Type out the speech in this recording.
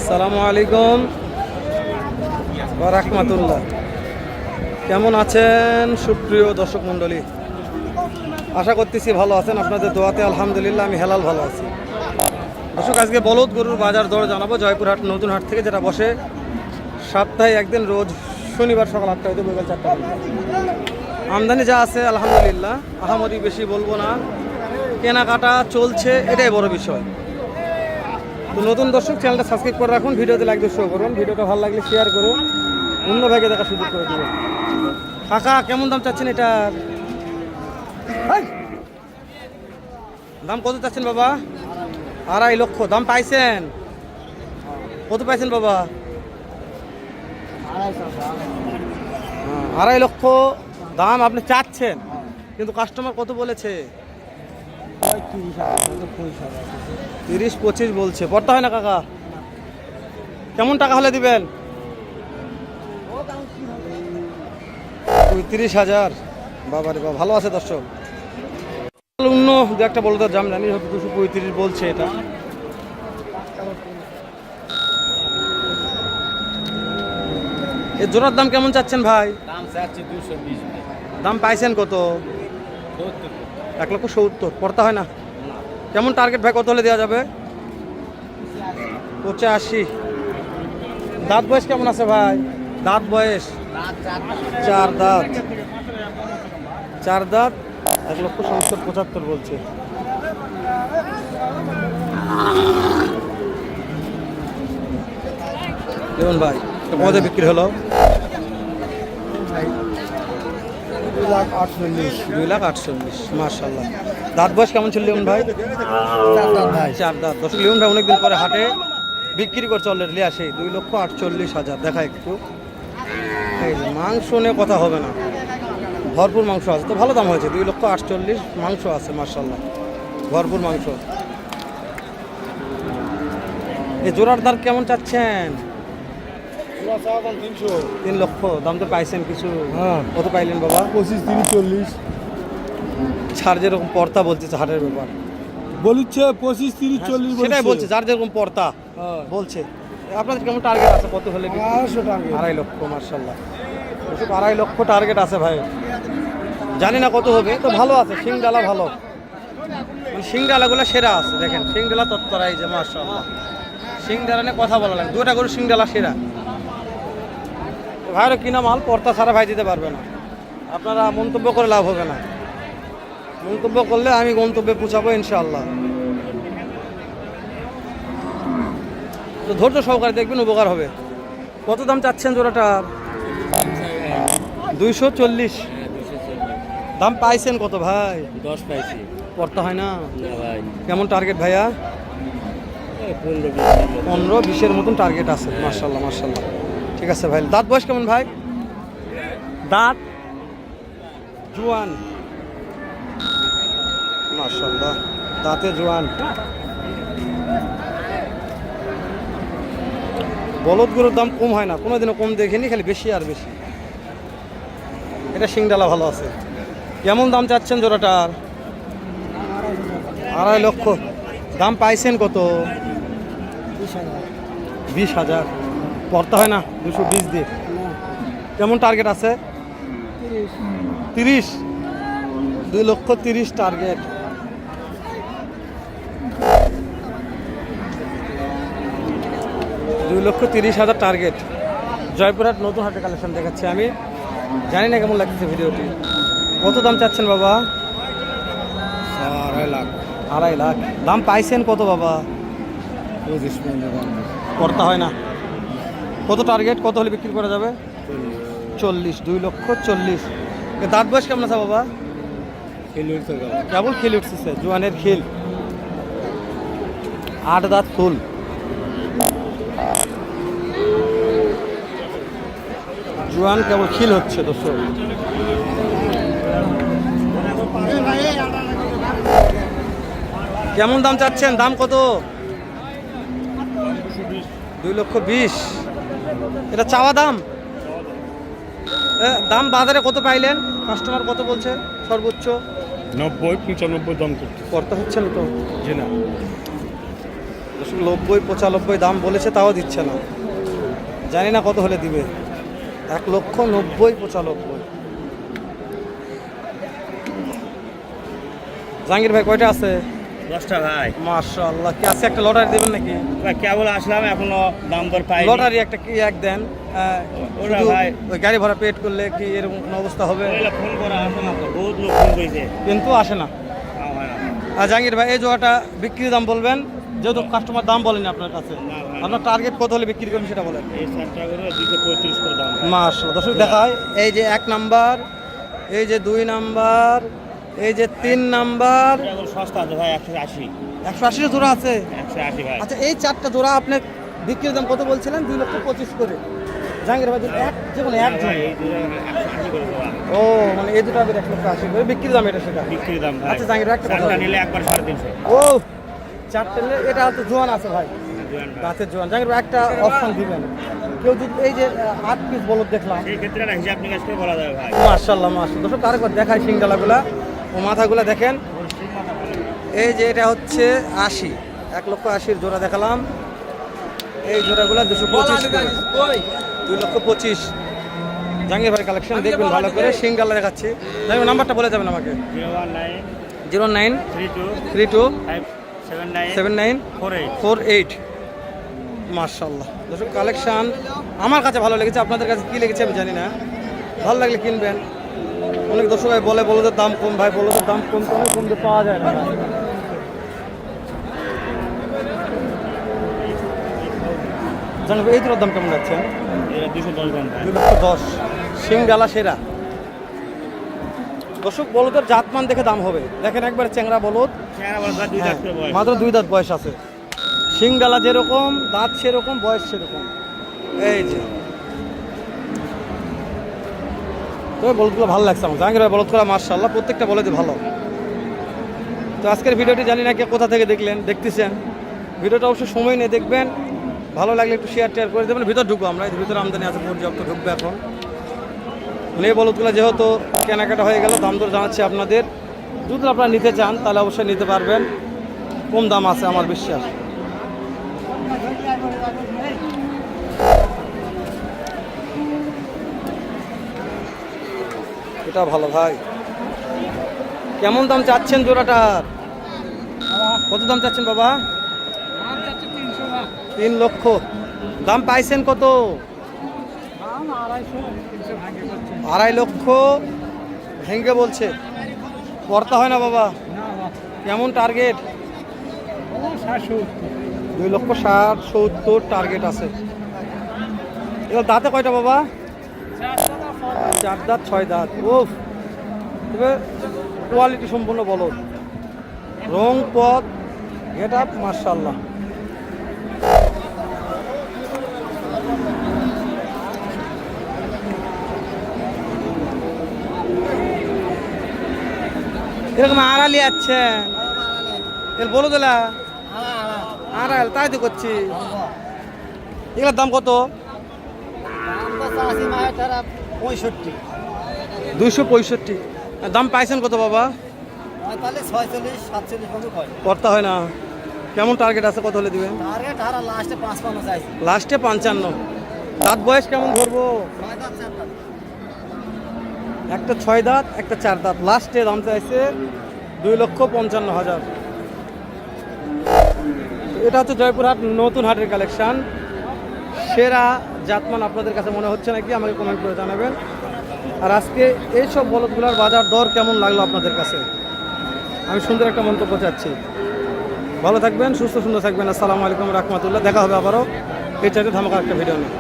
আসসালামু আলাইকুম ওয়া রাহমাতুল্লাহ। কেমন আছেন সুপ্রিয় দর্শক মণ্ডলী? আশা করতেছি ভালো আছেন। আপনাদের দোয়াতে আলহামদুলিল্লাহ আমি হেলাল ভালো আছি। দর্শক, আজকে বলদ গরুর বাজার দর জানাবো জয়পুরহাট নতুন হাট থেকে, যেটা বসে সপ্তাহে একদিন, রোজ শনিবার সকাল 8টা হইতে বিকাল 4টা। আমদানি যা আছে আলহামদুলিল্লাহ, আহামরি বেশি বলবো না, কেনাকাটা চলছে, এটাই বড় বিষয়। তো নতুন দর্শক, চ্যানেলটা সাবস্ক্রাইব করে রাখুন, ভিডিওতে লাইক দিয়ে শো করুন, ভিডিওটা ভালো লাগলে শেয়ার করুন, অন্য ভাগে দেখার সুযোগ করে দেবেন। কাকা কেমন দাম চাচ্ছেন এটার? দাম কত চাচ্ছেন বাবা? 2.5 লক্ষ। দাম পাইছেন কত? পাইছেন বাবা? 2.5 লক্ষ দাম আপনি চাচ্ছেন, কিন্তু কাস্টমার কত বলেছে? 30-25 বলছে। পড়তে হয় না কাকা? কেমন টাকা হলে দিবেন? 30,000। বাবারে বাবা, ভালো আছে দর্শক। অন্য দু একটা বলতে দাম জানি, 235 বলছে। এটা এই জোড়ার দাম কেমন চাচ্ছেন ভাই? দাম চাচ্ছি 220। দাম পাইছেন কত? 1,70,000। পড়তে হয় না? কেমন টার্গেট ভাই, কত হলে দেওয়া যাবে? 85। দাঁত বয়স কেমন আছে ভাই? দাঁত বয়স 4 দাঁত। 4 দাঁত, 1,70,75 বলছে। কেমন ভাই কত বিক্রি হলো? 2,48,000। মাশাআল্লাহ। দাঁত বয়স কেমন ছিল লিওন ভাই? 4 দাঁত। দর্শক, লিওন ভাই অনেকদিন পরে হাটে বিক্রি করছে অলরেডি আসে। 2,48,000। দেখা একটু, এই যে মাংস নিয়ে কথা হবে না, ভরপুর মাংস আছে, তো ভালো দাম হয়েছে। 2,48,000 মাংস আছে মাশাআল্লাহ, ভরপুর মাংস। এই জোড়ার দাম কেমন চাচ্ছেন? 3 লক্ষ। দাম তো পাইছেন কিছু? কত পাইলেন বাবা? 25, 30, 40 ছাড় যেরকম পর্তা বলছে হাটের ব্যাপার বলছে। 25, 30, 40 সেটাই বলছে, যার যেরকম পর্তা বলছে। আপনাদের কেমন টার্গেট আছে? কত হলে? 2.5 লক্ষ। মাশাআল্লাহ, 2.5 লক্ষ টার্গেট আছে ভাই। জানি না কত হবে, তো ভালো আছে। শিং ডালা ভালো, মানে শিং ডালাগুলো সেরা আছে। দেখেন শিং ডালা তত্তরাই যে মাশাআল্লাহ, শিং ডালা নিয়ে কথা বলা লাগে। 2টা করে শিং ডালা সেরা। ভাইরও কিনা মাল, পর্তা ছাড়া ভাই দিতে পারবে না। আপনারা মন্তব্য করে লাভ হবে না, মন্তব্য করলে আমি গন্তব্যে পৌঁছাবো ইনশাআল্লাহ। তো ধৈর্য সহকারে দেখবেন, উপকার হবে। কত দাম চাচ্ছেন জোড়াটার? 240। দাম পাইছেন কত ভাই? 10 পাইছি। পড়তে হয় না? না ভাই। কেমন টার্গেট ভাইয়া? 15-20-এর মতন টার্গেট আছে। মাশাআল্লাহ মাশাআল্লাহ, ঠিক আছে ভাই। দাঁত বয়স কেমন ভাই? দাঁত জোয়ান মাশাআল্লাহ, দাঁতে জোয়ান। বলদগুলোর দাম কম হয় না, কোনোদিনও কম দেখিনি, খালি বেশি আর বেশি। এটা শিংডালা ভালো আছে। কেমন দাম চাচ্ছেন জোড়াটার? 2.5 লক্ষ। দাম পাইছেন কত? 20,000। পড়তে হয় না? 220 দিয়ে। কেমন টার্গেট আছে? 30। 2,30,000 টার্গেট। $2,30,000 টার্গেট। জয়পুরহাট নতুন হাটের কালেকশন দেখাচ্ছি আমি। জানি না কেমন লাগছে ভিডিওটি। কত দাম চাচ্ছেন বাবা? 2.5 লাখ। 2.5 লাখ। দাম পাইছেন কত বাবা? 25 করতে হয় না? কত টার্গেট, কত হলে বিক্রি করা যাবে? 40। 2,40,000। দাঁত বয়স কেমন আছে বাবা? কেবল খিল উঠছে, জোয়ানের খিল। 8 দাঁত ফুল। জোয়ান কেবল খিল হচ্ছে দর্শক। কেমন দাম চাচ্ছেন? দাম কত? 2,20,000। এটা চাওয়া দাম? দাম বাজারে কত পাইলেন? কাস্টমার কত বলছে সর্বোচ্চ? 90-95 দাম করতে হচ্ছে না তো? জি না। 90-95 দাম বলেছে, তাও দিচ্ছে না। জানি না কত হলে দিবে। 1,90,95। জাহাঙ্গীর ভাই কয়টা আছে? 10টা ভাই। মাশাআল্লাহ। কি আছে একটা লটারি দেবেন নাকি? ভাই কেবল আসলাম, এখনো দাম দর পাই। লটারি একটা কি এক দেন? ওরা শুধু ভাই ওই গাড়ি ভাড়া পেড করলে কি এরকম কোনো অবস্থা হবে? ফোন করা আসে না তো, বহুত লোক ফোন করেছে, কিন্তু আসে না। তাও হয় না। আর জাহাঙ্গীর ভাই এই জোড়াটা বিক্রির দাম বলবেন, যেহেতু কাস্টমার দাম বলেনি আপনার কাছে। না ভাই, আপনার টার্গেট কত হলে বিক্রি করবেন সেটা বলেন। এই 4টা করে 235 করে দাম। মাশাআল্লাহ। দর্শক দেখায়, এই যে 1 নাম্বার, এই যে 2 নাম্বার, এই যে 3 নাম্বার। কেবল সস্তা আছে ভাই, 180। 180 জোড়া আছে। 180 ভাই। আচ্ছা, এই 4টা জোড়া আপনি বিক্রির দাম কত বলছিলেন? 2,25,000 করে। জাহাঙ্গীর ভাই যে কোনো এক ভাই জোড়া। এই দুটো 180 করে দেওয়া। ও মানে এই দুটো আমি 1,80,000 করে বিক্রির দাম, এটা সেটা। বিক্রির দাম ভাই। আচ্ছা জাহাঙ্গীর ভাই, একটা কথা 4টা বলি। নিলে একবার 350। ও 4টে নিলে এটা তো জোয়ান আছে ভাই, জোয়ান ভাই। গাছের জোয়ান। জাহাঙ্গীর ভাই একটা অপশন দিবেন, কেউ যদি এই যে 8 পিস বলদ দেখলাম। সেই ক্ষেত্রে একটা হিসাব নিকাশ করে বলা যাবে ভাই। মাশাআল্লাহ মাশাআল্লাহ। দর্শক আরেকবার দেখাই সিংডালাগুলা ও মাথাগুলা দেখেন। এই যে এটা হচ্ছে 80, 1,80,000 জোড়া দেখালাম। এই জোড়াগুলা 225 করে, 2,25,000। জাহাঙ্গীর ভাই কালেকশন দেখবেন ভালো করে। সিংডালা দেখাচ্ছি। জাহাঙ্গীর নাম্বারটা বলে যাবেন আমাকে। 019 0932 579 79 48। 48। মাশাআল্লাহ। দর্শক কালেকশন আমার কাছে ভালো লেগেছে, আপনাদের কাছে কী লেগেছে আমি জানি না। ভালো লাগলে কিনবেন। অনেক দর্শক ভাই বলে বলদের দাম কম, ভাই বলদের দাম কম তো অনেক কমতে পাওয়া যায় না। জানেন এই দুটোর দাম কেমন যাচ্ছে? এটা 210 দাম ভাই। 2,10,000। সিংডালা সেরা। দর্শক বলদের জাতমান দেখে দাম হবে। দেখেন একবারে চ্যাংরা বলদ, চেহারা বলা যায় 2 হ্যাঁ, দাঁত করে বয়স। মাত্র 2 দাঁত বয়স আছে। সিংডালা যেরকম, দাঁত সেরকম, বয়স সেরকম। এই যে তবে বলদগুলো ভালো লাগছে আমার। জাহাঙ্গীর ভাই বলদগুলো মাশাআল্লাহ প্রত্যেকটা বলদই ভালো। তো আজকের ভিডিওটি জানি না কে কোথা থেকে দেখতেছেন। ভিডিওটা অবশ্যই সময় নিয়ে দেখবেন। ভালো লাগলে একটু শেয়ার করে দেবেন। ভিতর ঢুকবো আমরা, এই ভিতরে আমদানি আছে, পর্যাপ্ত ঢুকবে এখন। এই বলদগুলো যেহেতু কেনাকাটা হয়ে গেল, দাম দর জানাচ্ছি আপনাদের। যদি আপনারা নিতে চান তাহলে অবশ্যই নিতে পারবেন, কম দাম আছে আমার বিশ্বাস। এটা ভালো ভাই। কেমন দাম চাচ্ছেন জোড়াটার? কত দাম চাচ্ছেন বাবা? 3 লক্ষ। দাম পাইছেন কত? 2.5 লক্ষ ভেঙে বলছে। পড়তা হয় না বাবা? কেমন টার্গেট? 2,60,70 টার্গেট আছে। এবার দাঁতে কয়টা বাবা? 4 দাঁত 6 দাঁত। ওফ, তবে কোয়ালিটি সম্পূর্ণ বলো, রং পথ গেট আপ মাশাআল্লাহ। এরকম আড়ালি আছেন এর বলো দিলা আড়াল, তাই তো করছি। এগুলোর দাম কত? 265। দাম পাইছেন কত বাবা? করতে হয় না। কেমন টার্গেট আছে, কত হলে দিবেন? লাস্টে 55। দাঁত বয়স কেমন ধরবো? একটা 6 দাঁত, একটা 4 দাঁত। লাস্টে দাম চাইছে 2,55,000। এটা হচ্ছে জয়পুরহাট নতুন হাটের কালেকশন। সেরা জাতমান আপনাদের কাছে মনে হচ্ছে নাকি আমাকে কমেন্ট করে জানাবেন। আর আজকে এইসব বলদগুলোর বাজার দর কেমন লাগলো আপনাদের কাছে, আমি সুন্দর একটা মন্তব্য চাচ্ছি। ভালো থাকবেন, সুস্থ সুন্দর থাকবেন। আসসালামু আলাইকুম রহমতুল্লাহ। দেখা হবে আবারও এই চাইতে ধামাকা একটা ভিডিও নিয়ে।